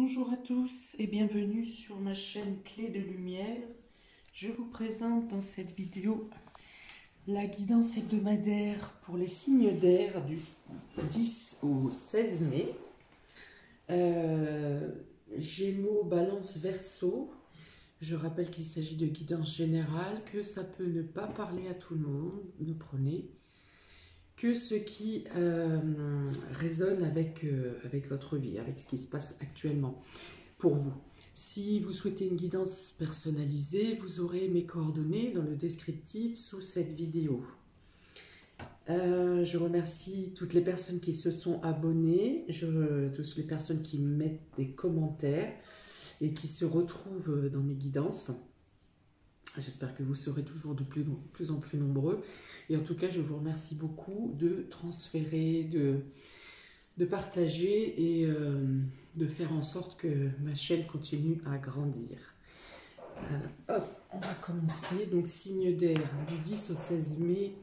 Bonjour à tous et bienvenue sur ma chaîne Clé de Lumière. Je vous présente dans cette vidéo la guidance hebdomadaire pour les signes d'air du 10 au 16 mai. Gémeaux, Balance, Verseau. Je rappelle qu'il s'agit de guidance générale, que ça peut ne pas parler à tout le monde, ne prenez que ce qui résonne avec votre vie, avec ce qui se passe actuellement pour vous. Si vous souhaitez une guidance personnalisée, vous aurez mes coordonnées dans le descriptif sous cette vidéo. Je remercie toutes les personnes qui se sont abonnées, toutes les personnes qui mettent des commentaires et qui se retrouvent dans mes guidances. J'espère que vous serez toujours de plus en plus nombreux. Et en tout cas, je vous remercie beaucoup de transférer, de partager et de faire en sorte que ma chaîne continue à grandir. Hop, on va commencer. Donc, signe d'air du 10 au 16 mai,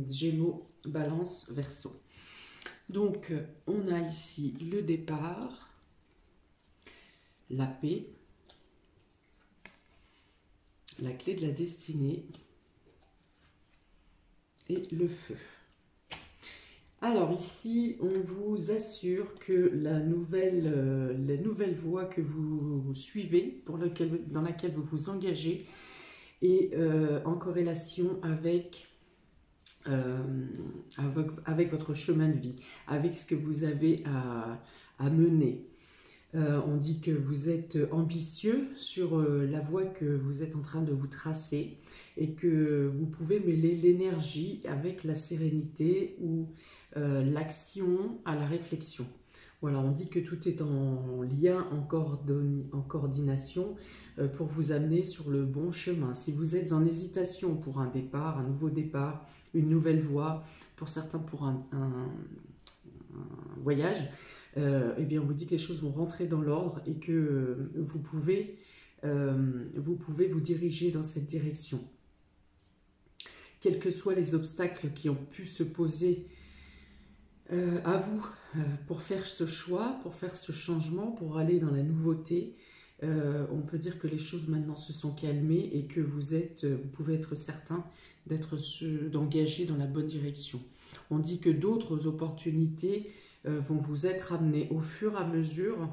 Gémeaux, Balance, Verseau. Donc, on a ici le départ, la paix, la clé de la destinée et le feu. Alors ici, on vous assure que la nouvelle voie que vous suivez, dans laquelle vous vous engagez, est en corrélation avec votre chemin de vie, avec ce que vous avez à mener. On dit que vous êtes ambitieux sur la voie que vous êtes en train de vous tracer et que vous pouvez mêler l'énergie avec la sérénité ou l'action à la réflexion. Voilà, on dit que tout est en lien, en coordination pour vous amener sur le bon chemin. Si vous êtes en hésitation pour un départ, un nouveau départ, une nouvelle voie, pour certains pour un voyage, eh bien on vous dit que les choses vont rentrer dans l'ordre et que vous pouvez vous diriger dans cette direction. Quels que soient les obstacles qui ont pu se poser à vous pour faire ce choix, pour faire ce changement, pour aller dans la nouveauté, on peut dire que les choses maintenant se sont calmées et que vous pouvez être certain d'engager dans la bonne direction. On dit que d'autres opportunités vont vous être amenées au fur et à mesure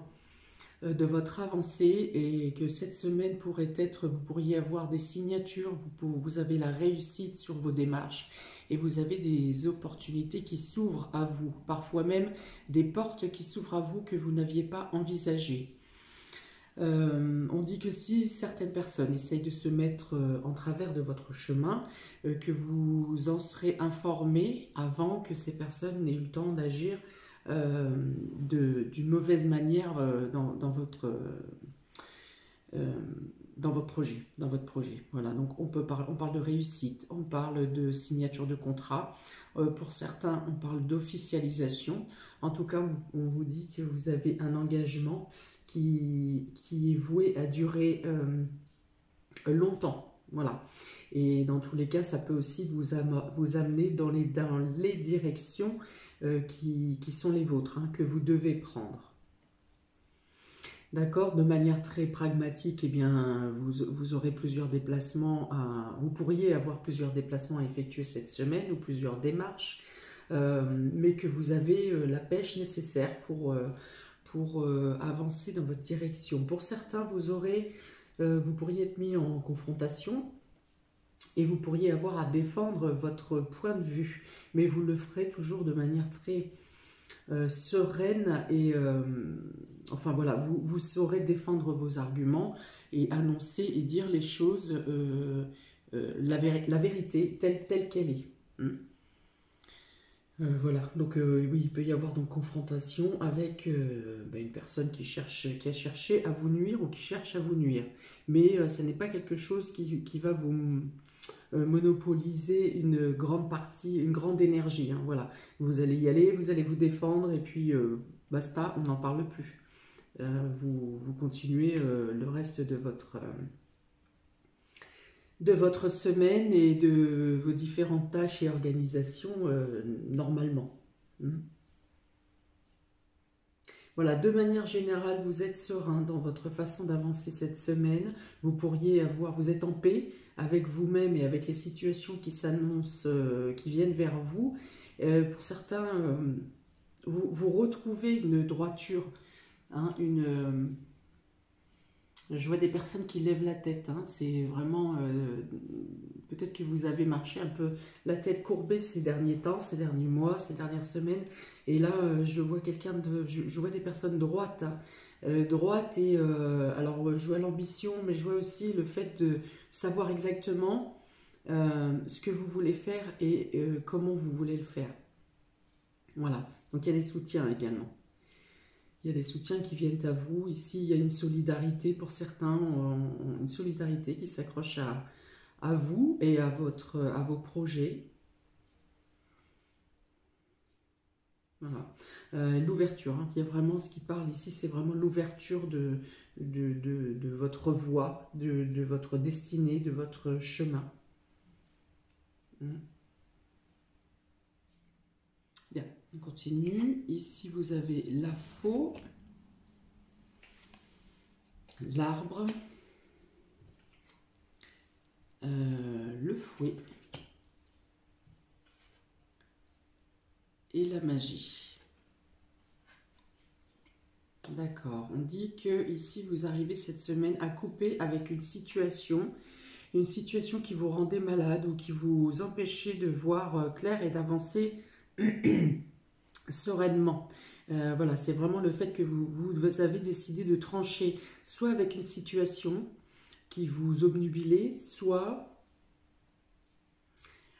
de votre avancée et que cette semaine pourrait être, vous pourriez avoir des signatures, vous avez la réussite sur vos démarches et vous avez des opportunités qui s'ouvrent à vous, parfois même des portes qui s'ouvrent à vous que vous n'aviez pas envisagées. On dit que si certaines personnes essayent de se mettre en travers de votre chemin, que vous en serez informé avant que ces personnes n'aient eu le temps d'agir d'une mauvaise manière dans votre projet. Voilà, donc on parle de réussite, on parle de signature de contrat. Pour certains, on parle d'officialisation. En tout cas, on vous dit que vous avez un engagement qui est voué à durer longtemps. Voilà. Et dans tous les cas, ça peut aussi vous amener dans les directions qui sont les vôtres, hein, que vous devez prendre. D'accord, de manière très pragmatique, eh bien, vous aurez plusieurs déplacements, vous pourriez avoir plusieurs déplacements à effectuer cette semaine ou plusieurs démarches, mais que vous avez la pêche nécessaire pour avancer dans votre direction. Pour certains, vous pourriez être mis en confrontation et vous pourriez avoir à défendre votre point de vue, mais vous le ferez toujours de manière très sereine et enfin voilà, vous saurez défendre vos arguments et annoncer et dire les choses, la vérité telle qu'elle est. Voilà, donc oui, il peut y avoir donc confrontation avec une personne qui a cherché à vous nuire ou qui cherche à vous nuire. Mais ce n'est pas quelque chose qui va vous monopoliser une grande partie, une grande énergie. Hein, voilà, vous allez y aller, vous allez vous défendre et puis basta, on n'en parle plus. Vous continuez le reste de votre semaine et de vos différentes tâches et organisations normalement. Voilà, de manière générale, vous êtes serein dans votre façon d'avancer cette semaine. Vous pourriez avoir, vous êtes en paix avec vous-même et avec les situations qui s'annoncent, qui viennent vers vous. Pour certains, vous retrouvez une droiture, hein, je vois des personnes qui lèvent la tête, hein, c'est vraiment, peut-être que vous avez marché un peu la tête courbée ces derniers temps, ces derniers mois, ces dernières semaines, et là je vois je vois des personnes droites, hein, droites et alors je vois l'ambition, mais je vois aussi le fait de savoir exactement ce que vous voulez faire et comment vous voulez le faire. Voilà, donc il y a des soutiens également. Il y a des soutiens qui viennent à vous. Ici, il y a une solidarité pour certains, une solidarité qui s'accroche à vous et à vos projets. Voilà. L'ouverture, hein, il y a vraiment ce qui parle ici, c'est vraiment l'ouverture de votre voie, de votre destinée, de votre chemin. Bien, on continue. Ici, vous avez la faux, l'arbre, le fouet et la magie. D'accord, on dit que ici, vous arrivez cette semaine à couper avec une situation qui vous rendait malade ou qui vous empêchait de voir clair et d'avancer sereinement. Voilà, c'est vraiment le fait que vous avez décidé de trancher soit avec une situation qui vous obnubilait, soit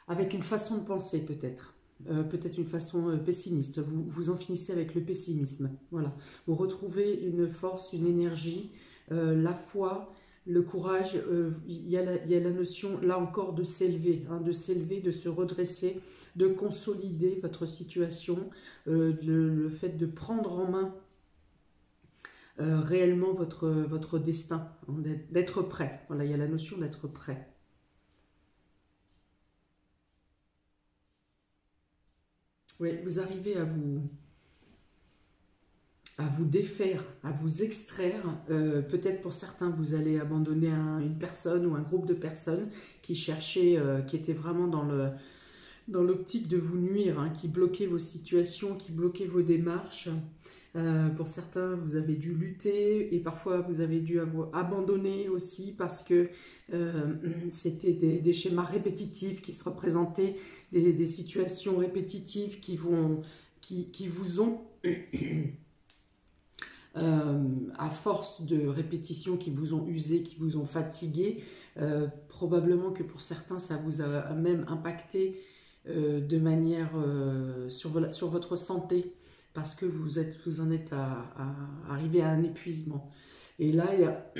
avec une façon de penser peut-être. Peut-être une façon pessimiste. Vous en finissez avec le pessimisme. Voilà. Vous retrouvez une force, une énergie, la foi, le courage. Il y a la notion, là encore, de s'élever, hein, de s'élever, de se redresser, de consolider votre situation, le fait de prendre en main réellement votre destin, hein, d'être prêt. Voilà, il y a la notion d'être prêt. Oui, vous arrivez à vous défaire, à vous extraire. Peut-être pour certains, vous allez abandonner une personne ou un groupe de personnes qui cherchaient, qui étaient vraiment dans l'optique de vous nuire, hein, qui bloquaient vos situations, qui bloquaient vos démarches. Pour certains, vous avez dû lutter et parfois vous avez dû abandonner aussi parce que c'était des schémas répétitifs qui se représentaient, des situations répétitives qui vous ont, à force de répétition, qui vous ont usé, qui vous ont fatigué. Probablement que pour certains, ça vous a même impacté de manière sur votre santé, parce que vous en êtes arrivé à un épuisement. Et là, il y a,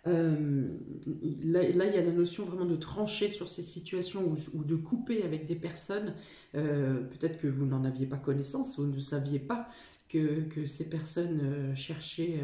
là, il y a la notion vraiment de trancher sur ces situations ou de couper avec des personnes. Peut-être que vous n'en aviez pas connaissance, vous ne saviez pas que ces personnes cherchaient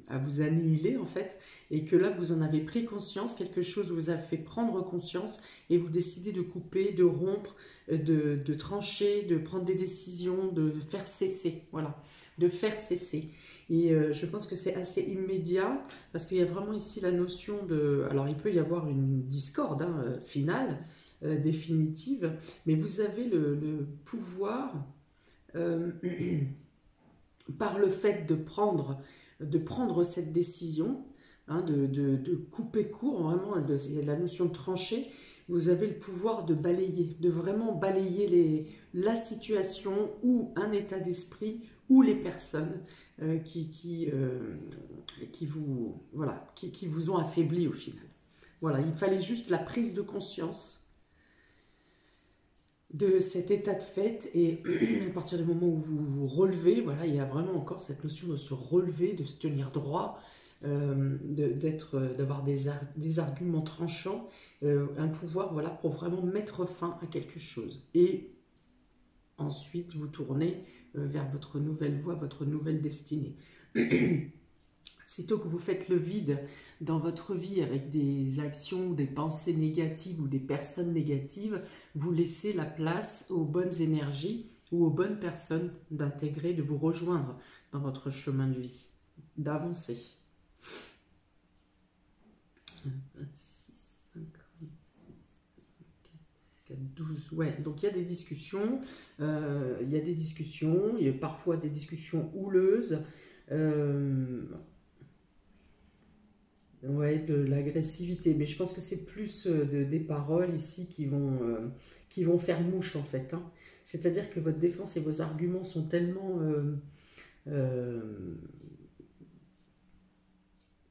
à vous annihiler en fait, et que là vous en avez pris conscience, quelque chose vous a fait prendre conscience et vous décidez de couper, de rompre, de trancher, de prendre des décisions, de faire cesser, voilà, de faire cesser. Et je pense que c'est assez immédiat parce qu'il y a vraiment ici la notion de... Alors il peut y avoir une discorde finale, définitive, mais vous avez le pouvoir... par le fait de prendre cette décision, hein, de couper court, vraiment, il y a la notion de trancher, vous avez le pouvoir de balayer, de vraiment balayer la situation ou un état d'esprit ou les personnes qui vous ont affaibli au final. Voilà, il fallait juste la prise de conscience de cet état de fait, et à partir du moment où vous vous relevez, voilà, il y a vraiment encore cette notion de se relever, de se tenir droit, d'avoir des arguments tranchants, un pouvoir, voilà, pour vraiment mettre fin à quelque chose. Et ensuite, vous tournez vers votre nouvelle voie, votre nouvelle destinée. Sitôt que vous faites le vide dans votre vie avec des actions, des pensées négatives ou des personnes négatives, vous laissez la place aux bonnes énergies, ou aux bonnes personnes d'intégrer, de vous rejoindre dans votre chemin de vie, d'avancer. 26, 56, 12, ouais, donc il y a des discussions, il y a parfois des discussions houleuses, ouais, de l'agressivité, mais je pense que c'est plus des paroles ici qui vont faire mouche en fait, hein. C'est-à-dire que votre défense et vos arguments sont tellement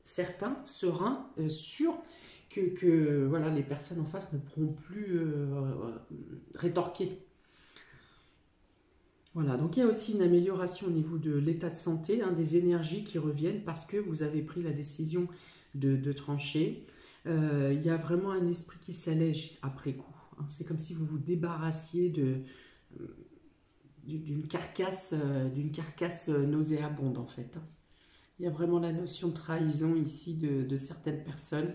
certains, sereins, sûrs, que voilà, les personnes en face ne pourront plus rétorquer. Voilà, donc il y a aussi une amélioration au niveau de l'état de santé, hein, des énergies qui reviennent parce que vous avez pris la décision de trancher. Il y a vraiment un esprit qui s'allège après coup, hein. C'est comme si vous vous débarrassiez d'une carcasse nauséabonde en fait, hein. Il y a vraiment la notion de trahison ici de certaines personnes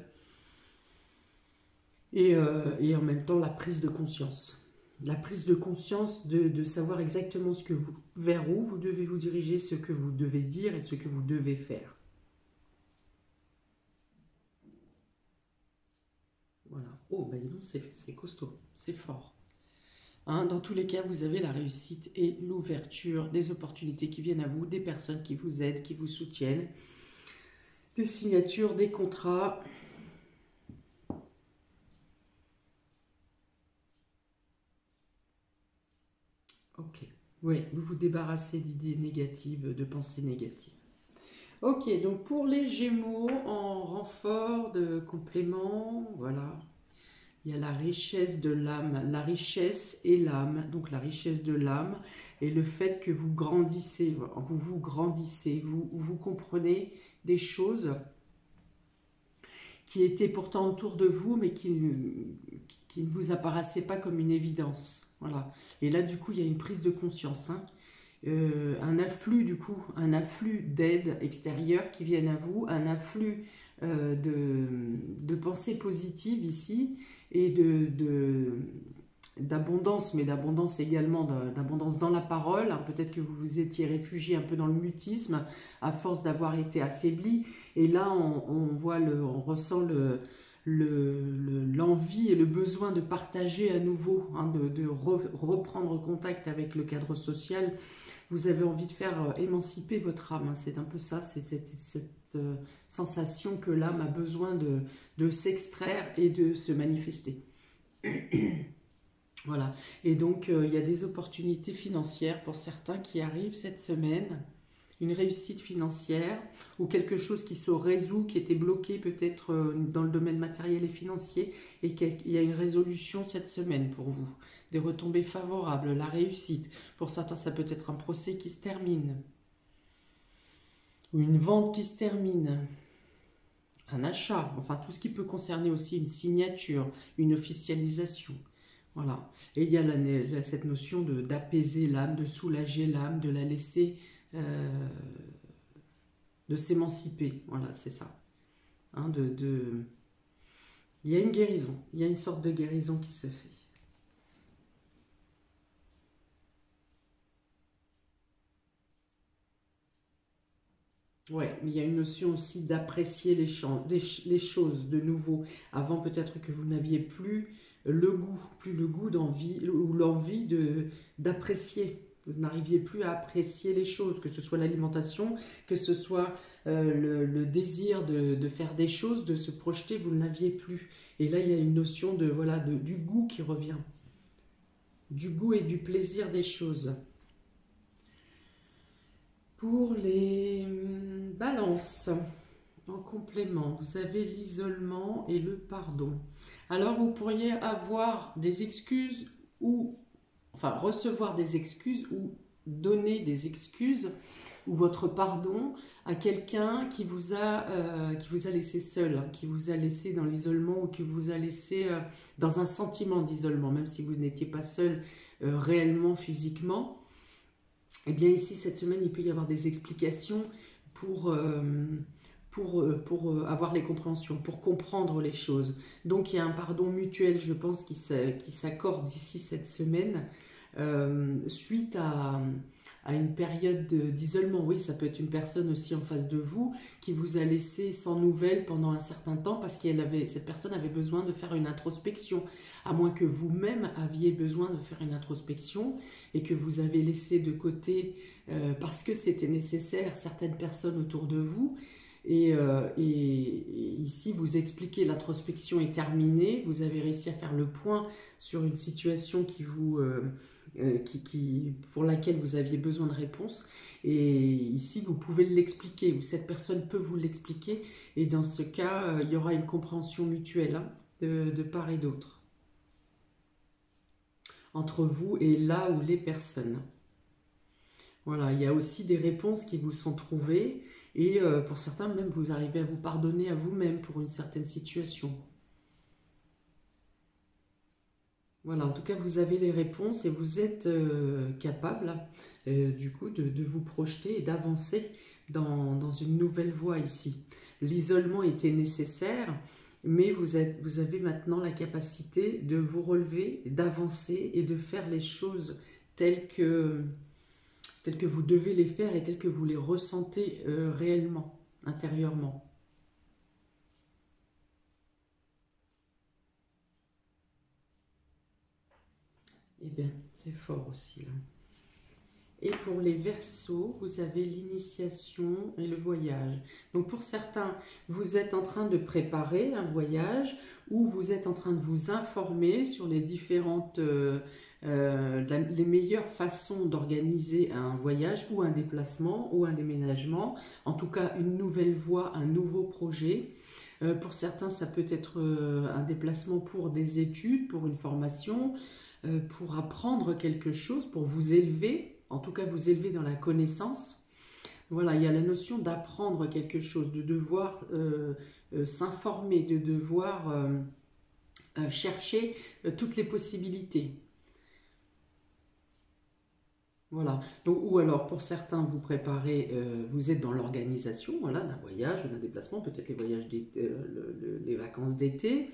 et en même temps la prise de conscience. La prise de conscience de savoir exactement vers où vous devez vous diriger, ce que vous devez dire et ce que vous devez faire. Voilà. Oh, bah non, c'est costaud, c'est fort. Hein, dans tous les cas, vous avez la réussite et l'ouverture, des opportunités qui viennent à vous, des personnes qui vous aident, qui vous soutiennent, des signatures, des contrats. Ok. Oui, vous vous débarrassez d'idées négatives, de pensées négatives. Ok, donc pour les Gémeaux, en renfort de complément, voilà. Il y a la richesse de l'âme, la richesse et l'âme. Donc la richesse de l'âme et le fait que vous grandissez, vous comprenez des choses qui étaient pourtant autour de vous, mais qui ne vous apparaissaient pas comme une évidence. Voilà. Et là, du coup, il y a une prise de conscience, hein. Un afflux d'aide extérieure qui viennent à vous, un afflux de pensées positives ici et d'abondance, mais d'abondance également, d'abondance dans la parole, hein. Peut-être que vous vous étiez réfugié un peu dans le mutisme à force d'avoir été affaibli, et là on ressent l'envie et le besoin de partager à nouveau, hein, de reprendre contact avec le cadre social. Vous avez envie de faire émanciper votre âme, hein. C'est un peu ça, c'est cette sensation que l'âme a besoin de s'extraire et de se manifester. Voilà, et donc il y a des opportunités financières pour certains qui arrivent cette semaine, une réussite financière ou quelque chose qui se résout, qui était bloqué peut-être dans le domaine matériel et financier, et qu'il y a une résolution cette semaine pour vous, des retombées favorables, la réussite. Pour certains, ça peut être un procès qui se termine, ou une vente qui se termine, un achat, enfin tout ce qui peut concerner aussi une signature, une officialisation. Voilà. Et il y a cette notion d'apaiser l'âme, de soulager l'âme, de la laisser, de s'émanciper. Voilà, c'est ça. Hein, il y a une guérison, il y a une sorte de guérison qui se fait. Ouais, mais il y a une notion aussi d'apprécier les choses de nouveau. Avant, peut-être que vous n'aviez plus le goût d'envie ou l'envie d'apprécier. Vous n'arriviez plus à apprécier les choses, que ce soit l'alimentation, que ce soit le désir de faire des choses, de se projeter, vous ne l'aviez plus. Et là, il y a une notion du goût qui revient. Du goût et du plaisir des choses. Pour les balances, en complément, vous avez l'isolement et le pardon. Alors, vous pourriez avoir des excuses recevoir des excuses ou donner des excuses ou votre pardon à quelqu'un qui vous a laissé seul, hein, qui vous a laissé dans l'isolement ou qui vous a laissé dans un sentiment d'isolement, même si vous n'étiez pas seul réellement, physiquement. Eh bien ici, cette semaine, il peut y avoir des explications pour avoir les compréhensions, pour comprendre les choses. Donc il y a un pardon mutuel, je pense, qui s'accorde ici cette semaine. suite à une période d'isolement. Oui, ça peut être une personne aussi en face de vous qui vous a laissé sans nouvelles pendant un certain temps parce que cette personne avait besoin de faire une introspection, à moins que vous-même aviez besoin de faire une introspection et que vous avez laissé de côté parce que c'était nécessaire certaines personnes autour de vous. Et ici, vous expliquez, l'introspection est terminée, vous avez réussi à faire le point sur une situation pour laquelle vous aviez besoin de réponse. Et ici, vous pouvez l'expliquer, ou cette personne peut vous l'expliquer. Et dans ce cas, il y aura une compréhension mutuelle hein, de part et d'autre, entre vous et là ou les personnes. Voilà, il y a aussi des réponses qui vous sont trouvées. Et pour certains, même, vous arrivez à vous pardonner à vous-même pour une certaine situation. Voilà, en tout cas, vous avez les réponses et vous êtes capable, du coup, de vous projeter et d'avancer dans une nouvelle voie ici. L'isolement était nécessaire, mais vous avez maintenant la capacité de vous relever, d'avancer et de faire les choses telles que vous devez les faire et telles que vous les ressentez réellement, intérieurement. Eh bien, c'est fort aussi. Là. Et pour les Verseaux, vous avez l'initiation et le voyage. Donc pour certains, vous êtes en train de préparer un voyage ou vous êtes en train de vous informer sur les différentes, les meilleures façons d'organiser un voyage ou un déplacement ou un déménagement. En tout cas, une nouvelle voie, un nouveau projet. Pour certains, ça peut être un déplacement pour des études, pour une formation, pour apprendre quelque chose, pour vous élever, en tout cas vous élever dans la connaissance. Voilà, il y a la notion d'apprendre quelque chose, de devoir s'informer, de devoir chercher toutes les possibilités. Voilà, donc, ou alors pour certains vous préparez, vous êtes dans l'organisation voilà, d'un voyage ou d'un déplacement, peut-être les voyages les vacances d'été.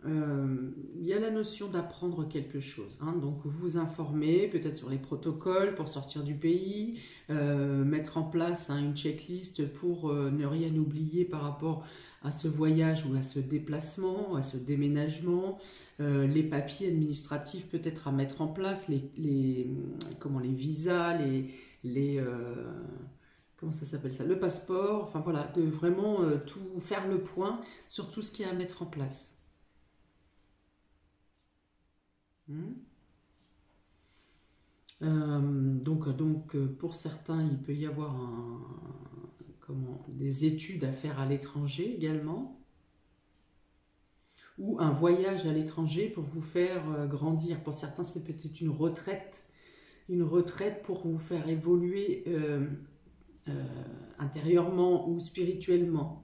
Il y a la notion d'apprendre quelque chose, hein, donc vous informer peut-être sur les protocoles pour sortir du pays, mettre en place hein, une checklist pour ne rien oublier par rapport à ce voyage ou à ce déplacement, à ce déménagement, les papiers administratifs peut-être à mettre en place, les visas, comment ça s'appelle ça, le passeport, enfin voilà, de vraiment tout faire le point sur tout ce qu'il y a à mettre en place. Donc, pour certains, il peut y avoir des études à faire à l'étranger également, ou un voyage à l'étranger pour vous faire grandir. Pour certains, c'est peut-être une retraite pour vous faire évoluer intérieurement ou spirituellement.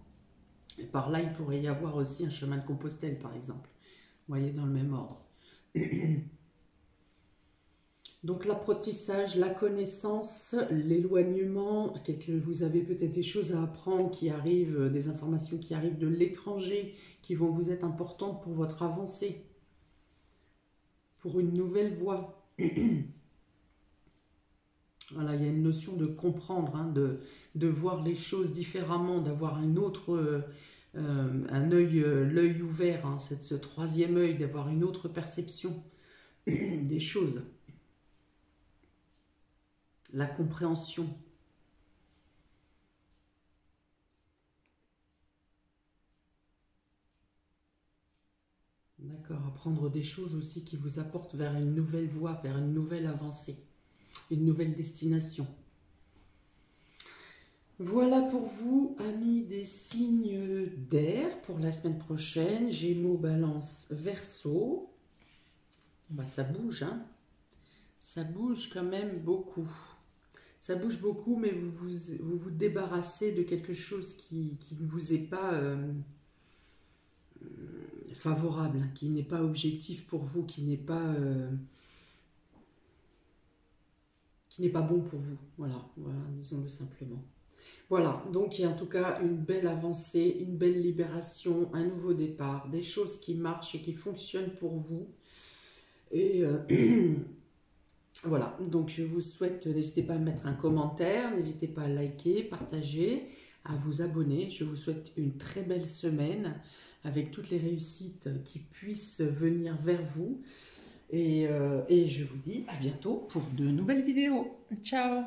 Et par là, il pourrait y avoir aussi un chemin de Compostelle, par exemple. Vous voyez, dans le même ordre. Donc l'apprentissage, la connaissance, l'éloignement, vous avez peut-être des choses à apprendre qui arrivent, des informations qui arrivent de l'étranger, qui vont vous être importantes pour votre avancée, pour une nouvelle voie. Voilà, il y a une notion de comprendre, hein, de voir les choses différemment, d'avoir un autre, l'œil ouvert, hein, ce troisième œil, d'avoir une autre perception des choses. La compréhension. D'accord, apprendre des choses aussi qui vous apportent vers une nouvelle voie, vers une nouvelle avancée, une nouvelle destination. Voilà pour vous, amis des signes d'air, pour la semaine prochaine. Gémeaux, Balance, Verseau. Bah, ça bouge, hein. Ça bouge quand même beaucoup. Ça bouge beaucoup, mais vous débarrassez de quelque chose qui ne vous est pas favorable, qui n'est pas objectif pour vous, qui n'est pas bon pour vous. Voilà, disons-le simplement. Voilà, donc il y a en tout cas une belle avancée, une belle libération, un nouveau départ, des choses qui marchent et qui fonctionnent pour vous. Et Voilà, donc je vous souhaite, n'hésitez pas à mettre un commentaire, n'hésitez pas à liker, partager, à vous abonner. Je vous souhaite une très belle semaine avec toutes les réussites qui puissent venir vers vous. Et je vous dis à bientôt pour de nouvelles vidéos. Ciao!